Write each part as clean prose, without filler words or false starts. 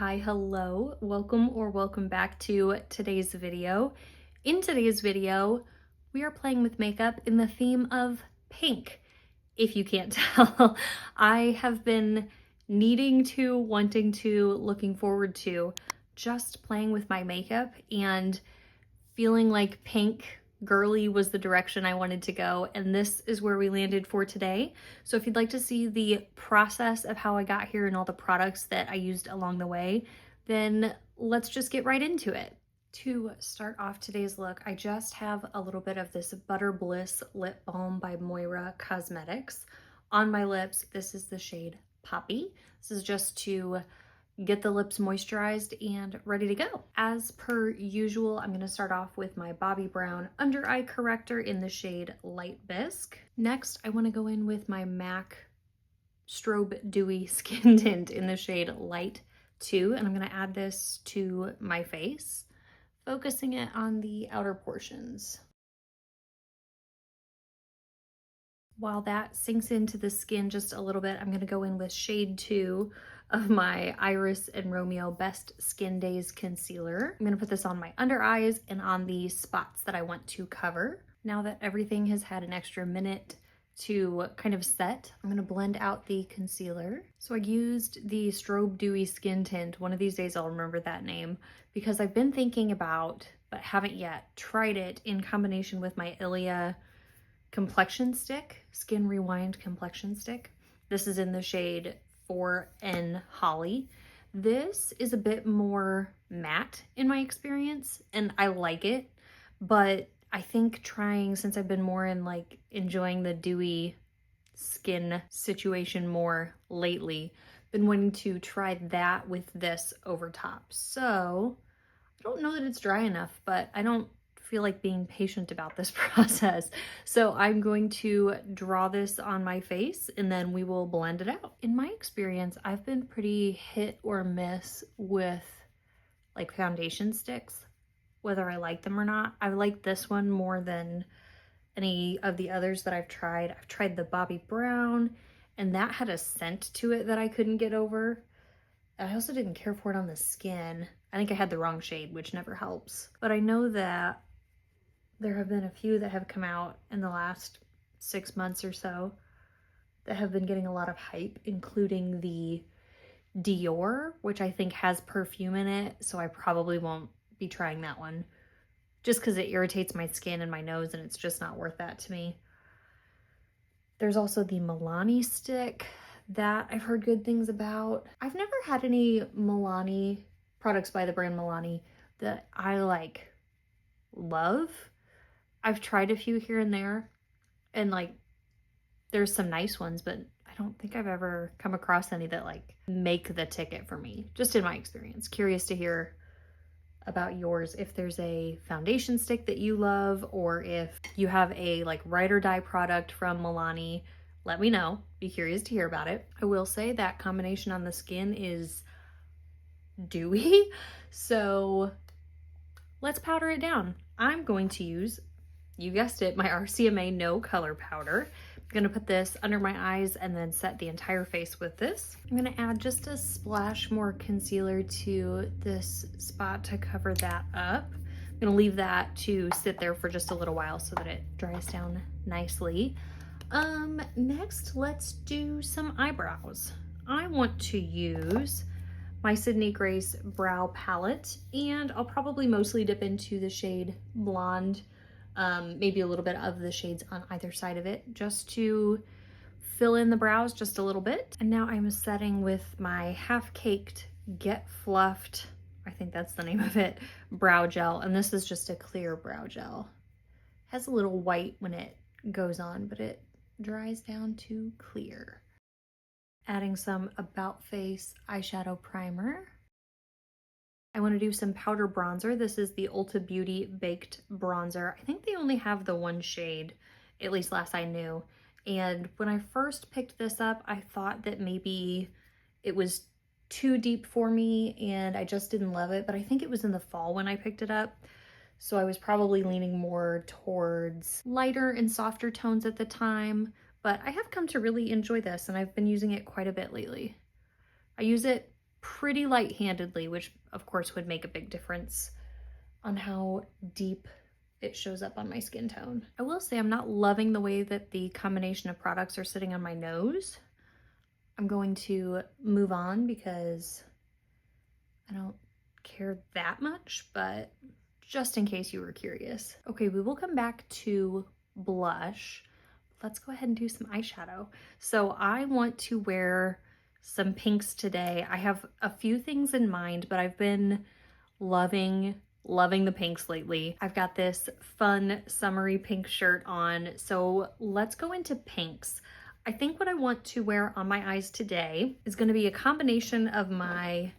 Hi, hello, welcome back to today's video. In today's video, we are playing with makeup in the theme of pink. If you can't tell, I have been wanting to, looking forward to just playing with my makeup and feeling like pink girly was the direction I wanted to go, and this is where we landed for today. So if you'd like to see the process of how I got here and all the products that I used along the way, then let's just get right into it. To start off today's look, I just have a little bit of this Butter Bliss lip balm by Moira Cosmetics on my lips. This is the shade Poppy. This is just to get the lips moisturized and ready to go. As per usual, I'm going to start off with my Bobbi Brown under eye corrector in the shade Light Bisque. Next, I want to go in with my MAC Strobe Dewy Skin Tint in the shade Light 2, and I'm going to add this to my face, focusing it on the outer portions. While that sinks into the skin just a little bit, I'm going to go in with shade 2 of my Iris and Romeo Best Skin Days Concealer. I'm going to put this on my under eyes and on the spots that I want to cover. Now that everything has had an extra minute to kind of set, I'm going to blend out the concealer. So I used the Strobe Dewy Skin Tint. One of these days I'll remember that name, because I've been thinking about, but haven't yet tried it in combination with my Ilia complexion stick, Skin Rewind complexion stick. This is in the shade 4N Holly. This is a bit more matte in my experience, and I like it, but I think since I've been more in like enjoying the dewy skin situation more lately, been wanting to try that with this over top. So I don't know that it's dry enough, but I don't feel like being patient about this process. So I'm going to draw this on my face and then we will blend it out. In my experience, I've been pretty hit or miss with like foundation sticks, whether I like them or not. I like this one more than any of the others that I've tried. I've tried the Bobbi Brown, and that had a scent to it that I couldn't get over. I also didn't care for it on the skin. I think I had the wrong shade, which never helps. But I know that there have been a few that have come out in the last 6 months or so that have been getting a lot of hype, including the Dior, which I think has perfume in it, so I probably won't be trying that one just because it irritates my skin and my nose, and it's just not worth that to me. There's also the Milani stick that I've heard good things about. I've never had any Milani products by the brand Milani that I like love. I've tried a few here and there, and like there's some nice ones, but I don't think I've ever come across any that like make the ticket for me, just in my experience. Curious to hear about yours, if there's a foundation stick that you love, or if you have a like ride or die product from Milani, let me know. Be curious to hear about it. I will say that combination on the skin is dewy, so let's powder it down. I'm going to use, you guessed it, my RCMA No Color Powder. I'm gonna put this under my eyes and then set the entire face with this. I'm gonna add just a splash more concealer to this spot to cover that up. I'm gonna leave that to sit there for just a little while so that it dries down nicely. Next, let's do some eyebrows. I want to use my Sydney Grace Brow Palette, and I'll probably mostly dip into the shade Blonde, maybe a little bit of the shades on either side of it, just to fill in the brows just a little bit. And now I'm setting with my Half Caked Get Fluffed, I think that's the name of it, brow gel. And this is just a clear brow gel. Has a little white when it goes on, but it dries down to clear. Adding some About Face eyeshadow primer. I want to do some powder bronzer. This is the Ulta Beauty Baked Bronzer. I think they only have the one shade, at least last I knew. And when I first picked this up, I thought that maybe it was too deep for me and I just didn't love it, but I think it was in the fall when I picked it up. So I was probably leaning more towards lighter and softer tones at the time, but I have come to really enjoy this and I've been using it quite a bit lately. I use it pretty light-handedly, which of course would make a big difference on how deep it shows up on my skin tone. I will say I'm not loving the way that the combination of products are sitting on my nose. I'm going to move on because I don't care that much, but just in case you were curious. Okay, we will come back to blush. Let's go ahead and do some eyeshadow. So I want to wear some pinks today. I have a few things in mind, but I've been loving the pinks lately. I've got this fun summery pink shirt on, so let's go into pinks. I think what I want to wear on my eyes today is going to be a combination of my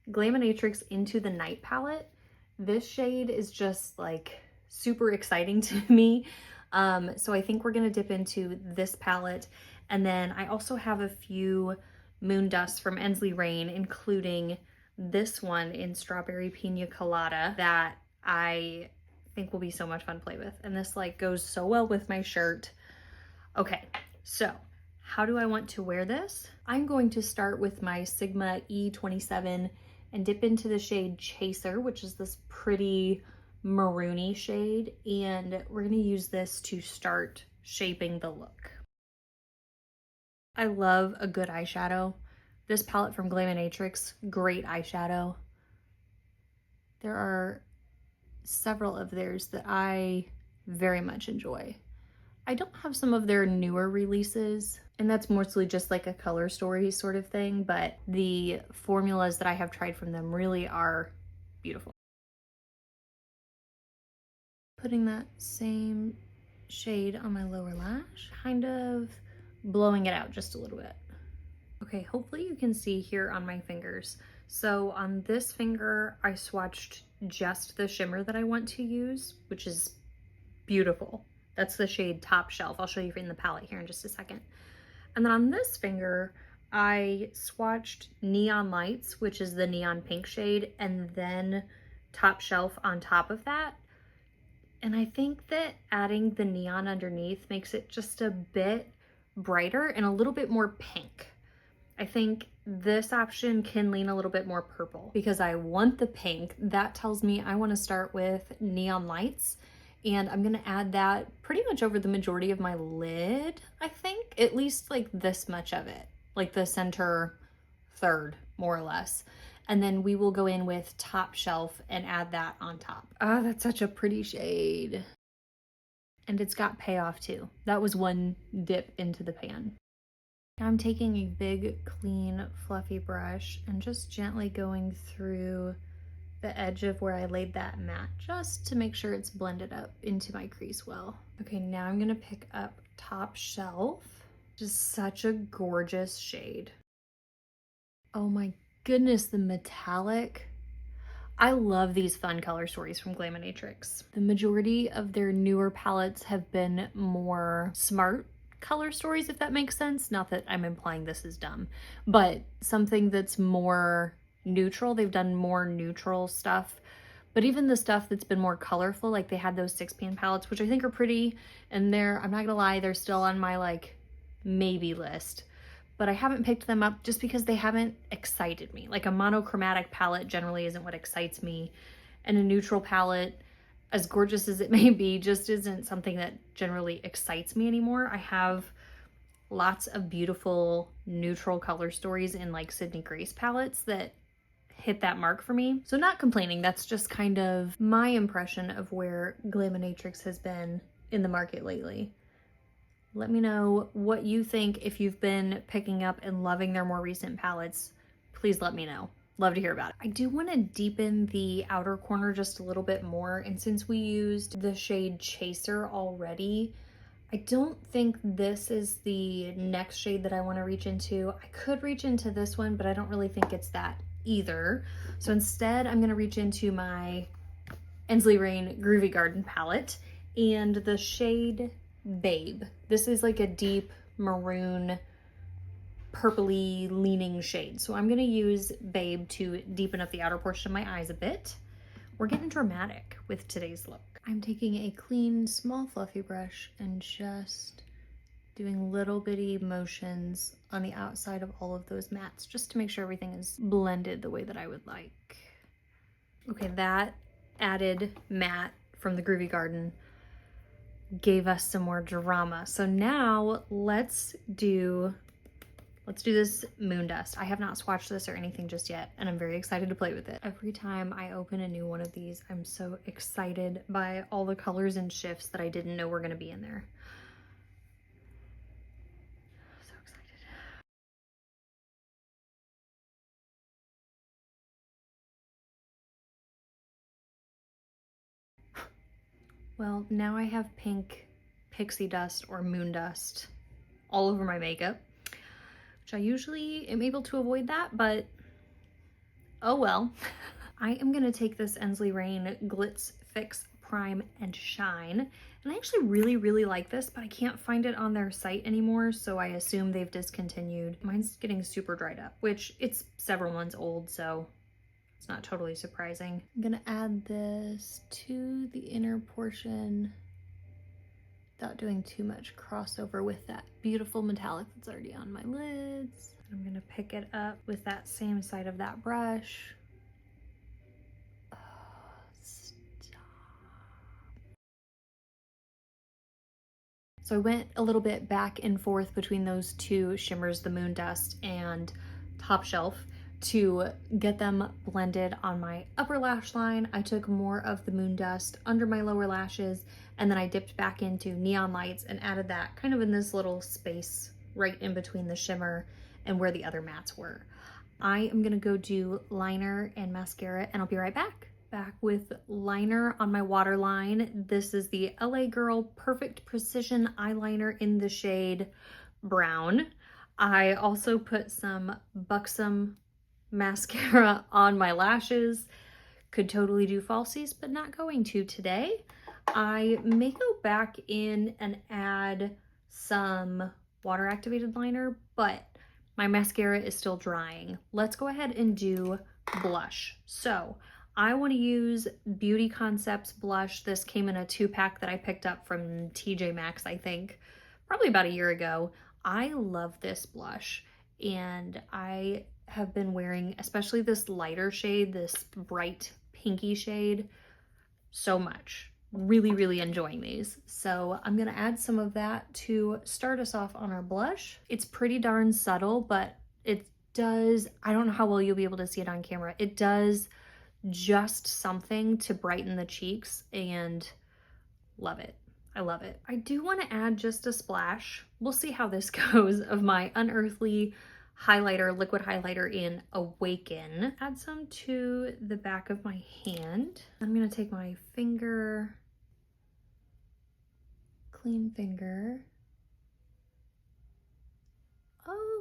Glaminatrix Into the Night palette. This shade is just like super exciting to me. So I think we're gonna dip into this palette. And then I also have a few moon dusts from Ensley Reign, including this one in Strawberry Pina Colada that I think will be so much fun to play with. And this like goes so well with my shirt. Okay, so how do I want to wear this? I'm going to start with my Sigma E27 and dip into the shade Chaser, which is this pretty maroony shade. And we're gonna use this to start shaping the look. I love a good eyeshadow. This palette from Glaminatrix, great eyeshadow. There are several of theirs that I very much enjoy. I don't have some of their newer releases, and that's mostly just like a color story sort of thing, but the formulas that I have tried from them really are beautiful. Putting that same shade on my lower lash, kind of blowing it out just a little bit. Okay, hopefully you can see here on my fingers. So on this finger, I swatched just the shimmer that I want to use, which is beautiful. That's the shade Top Shelf. I'll show you in the palette here in just a second. And then on this finger, I swatched Neon Lights, which is the neon pink shade, and then Top Shelf on top of that. And I think that adding the neon underneath makes it just a bit brighter and a little bit more pink. I think this option can lean a little bit more purple because I want the pink. That tells me I want to start with Neon Lights, and I'm gonna add that pretty much over the majority of my lid, I think. At least like this much of it, like the center third, more or less. And then we will go in with Top Shelf and add that on top. Ah, that's such a pretty shade. And it's got payoff too. That was one dip into the pan. Now I'm taking a big, clean, fluffy brush and just gently going through the edge of where I laid that matte just to make sure it's blended up into my crease well. Okay, now I'm gonna pick up Top Shelf. Just such a gorgeous shade. Oh my goodness, the metallic. I love these fun color stories from Glaminatrix. The majority of their newer palettes have been more smart color stories, if that makes sense. Not that I'm implying this is dumb, but something that's more neutral. They've done more neutral stuff, but even the stuff that's been more colorful, like they had those 6-pan palettes, which I think are pretty, and I'm not gonna lie, they're still on my like maybe list, but I haven't picked them up just because they haven't excited me. Like a monochromatic palette generally isn't what excites me, and a neutral palette, as gorgeous as it may be, just isn't something that generally excites me anymore. I have lots of beautiful neutral color stories in like Sydney Grace palettes that hit that mark for me. So not complaining, that's just kind of my impression of where Glaminatrix has been in the market lately. Let me know what you think. If you've been picking up and loving their more recent palettes, please let me know. Love to hear about it. I do want to deepen the outer corner just a little bit more, and since we used the shade Chaser already, I don't think this is the next shade that I want to reach into. I could reach into this one, but I don't really think it's that either. So instead, I'm going to reach into my Ensley Reign Groovy Garden palette and the shade Babe. This is like a deep maroon, purpley leaning shade. So I'm going to use Babe to deepen up the outer portion of my eyes a bit. We're getting dramatic with today's look. I'm taking a clean, small, fluffy brush and just doing little bitty motions on the outside of all of those mats just to make sure everything is blended the way that I would like. Okay, that added matte from the Groovy Garden gave us some more drama. So now let's do this moon dust. I have not swatched this or anything just yet, and I'm very excited to play with it. Every time I open a new one of these, I'm so excited by all the colors and shifts that I didn't know were gonna be in there. So excited. Well, now I have pink pixie dust or moon dust all over my makeup, which I usually am able to avoid that, but oh well. I am gonna take this Ensley Reign Glitz Fix Prime and Shine, and I actually really like this, but I can't find it on their site anymore, so I assume they've discontinued. Mine's getting super dried up, which it's several months old, so it's not totally surprising. I'm gonna add this to the inner portion without doing too much crossover with that beautiful metallic that's already on my lids. I'm gonna pick it up with that same side of that brush. Oh, stop. So I went a little bit back and forth between those two shimmers, the Moon Dust and Top Shelf, to get them blended on my upper lash line. I took more of the Moon Dust under my lower lashes, and then I dipped back into Neon Lights and added that kind of in this little space right in between the shimmer and where the other mattes were. I am gonna go do liner and mascara, and I'll be right back. Back with liner on my waterline. This is the LA Girl Perfect Precision Eyeliner in the shade Brown. I also put some Buxom mascara on my lashes. Could totally do falsies, but not going to today. I may go back in and add some water activated liner, but my mascara is still drying. Let's go ahead and do blush. So I want to use Beauty Concepts blush. This came in a 2-pack that I picked up from TJ Maxx, I think, probably about a year ago. I love this blush, and I have been wearing especially this lighter shade, this bright pinky shade, so much. Really enjoying these. So I'm gonna add some of that to start us off on our blush. It's pretty darn subtle, but it does, I don't know how well you'll be able to see it on camera, it does just something to brighten the cheeks, and love it. I love it. I do want to add just a splash, we'll see how this goes, of my Unearthly highlighter, liquid highlighter in Awaken. Add some to the back of my hand. I'm gonna take my finger, clean finger.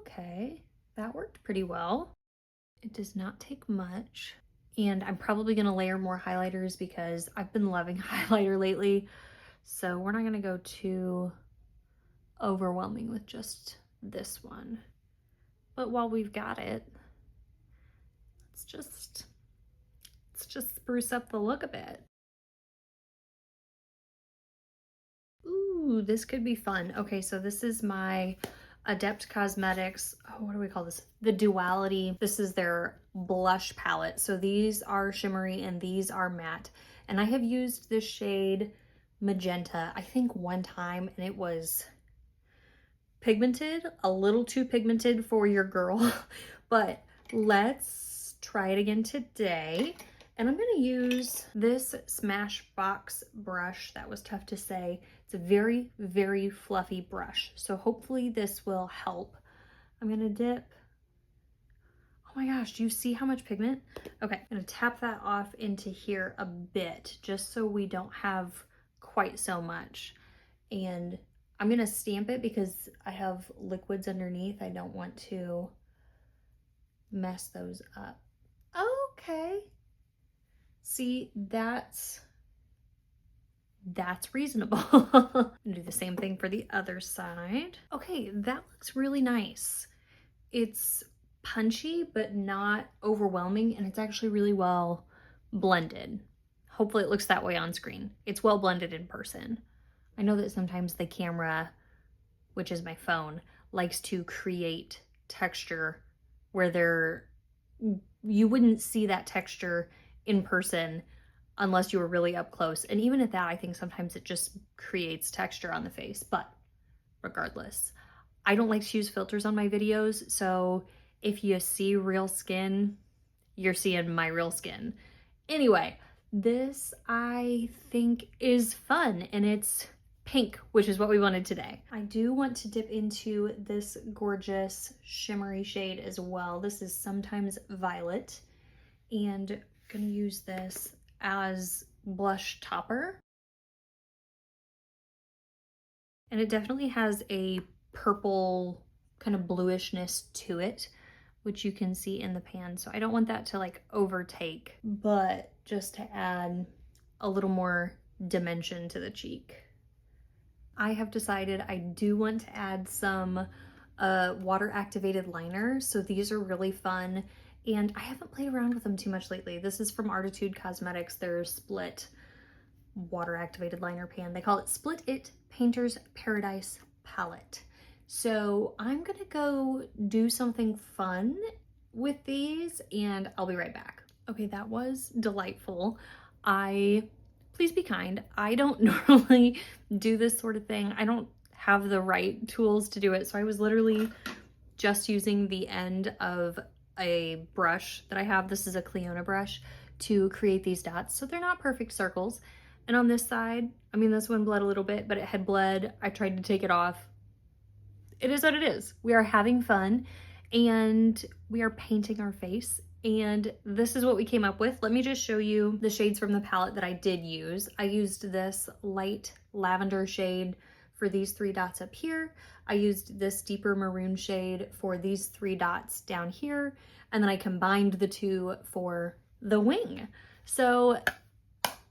Okay, that worked pretty well. It does not take much. And I'm probably gonna layer more highlighters because I've been loving highlighter lately. So we're not gonna go too overwhelming with just this one. But while we've got it, let's just spruce up the look a bit. Ooh, this could be fun. Okay, so this is my Adept Cosmetics, oh, what do we call this? The Duality. This is their blush palette. So these are shimmery and these are matte. And I have used this shade Magenta, I think one time, and it was pigmented, a little too pigmented for your girl, but let's try it again today. And I'm gonna use this Smashbox brush. That was tough to say. It's a very fluffy brush, so hopefully this will help. I'm gonna dip. Oh my gosh, do you see how much pigment? Okay, I'm gonna tap that off into here a bit, just so we don't have quite so much. And I'm gonna stamp it because I have liquids underneath. I don't want to mess those up. Okay. See, that's reasonable. I'm gonna do the same thing for the other side. Okay, that looks really nice. It's punchy, but not overwhelming, and it's actually really well blended. Hopefully it looks that way on screen. It's well blended in person. I know that sometimes the camera which is my phone, likes to create texture where you wouldn't see that texture in person unless you were really up close. And even at that, I think sometimes it just creates texture on the face. But regardless, I don't like to use filters on my videos. So if you see real skin, you're seeing my real skin. Anyway, this I think is fun, and it's pink, which is what we wanted today. I do want to dip into this gorgeous shimmery shade as well. This is Sometimes Violet, and I'm gonna use this as blush topper. And it definitely has a purple kind of bluishness to it, which you can see in the pan. So I don't want that to like overtake, but just to add a little more dimension to the cheek. I have decided I do want to add some water activated liner. So these are really fun, and I haven't played around with them too much lately. This is from Arttitude Cosmetics, their split water activated liner pan. They call it Split It Painter's Paradise Palette. So I'm gonna go do something fun with these, and I'll be right back. Okay, that was delightful. Please be kind. I don't normally do this sort of thing. I don't have the right tools to do it. So I was literally just using the end of a brush that I have. This is a Cliona brush to create these dots. So they're not perfect circles. And on this side, I mean, this one bled a little bit, but it had bled. I tried to take it off. It is what it is. We are having fun, and we are painting our face. And this is what we came up with. Let me just show you the shades from the palette that I did use. I used this light lavender shade for these 3 dots up here. I used this deeper maroon shade for these 3 dots down here. And then I combined the 2 for the wing. So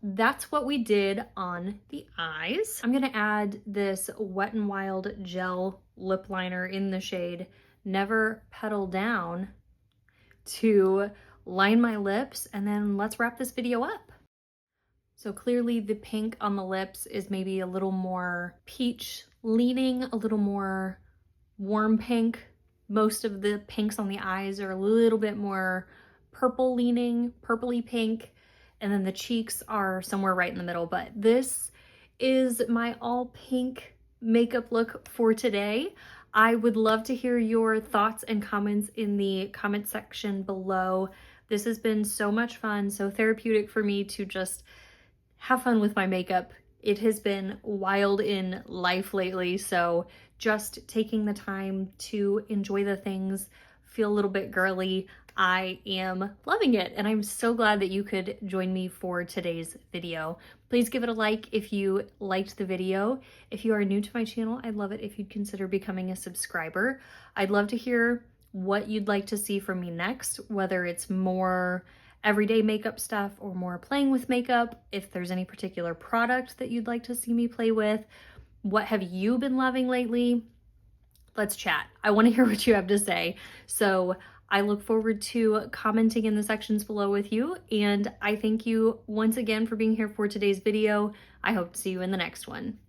that's what we did on the eyes. I'm gonna add this Wet n Wild gel lip liner in the shade Never Petal Down to line my lips, and then let's wrap this video up. So clearly the pink on the lips is maybe a little more peach leaning, a little more warm pink. Most of the pinks on the eyes are a little bit more purple leaning, purpley pink. And then the cheeks are somewhere right in the middle. But this is my all pink makeup look for today. I would love to hear your thoughts and comments in the comment section below. This has been so much fun, so therapeutic for me to just have fun with my makeup. It has been wild in life lately, so just taking the time to enjoy the things, feel a little bit girly. I am loving it, and I'm so glad that you could join me for today's video. Please give it a like if you liked the video. If you are new to my channel, I'd love it if you'd consider becoming a subscriber. I'd love to hear what you'd like to see from me next, whether it's more everyday makeup stuff or more playing with makeup. If there's any particular product that you'd like to see me play with, what have you been loving lately? Let's chat. I want to hear what you have to say. So I look forward to commenting in the sections below with you, and I thank you once again for being here for today's video. I hope to see you in the next one.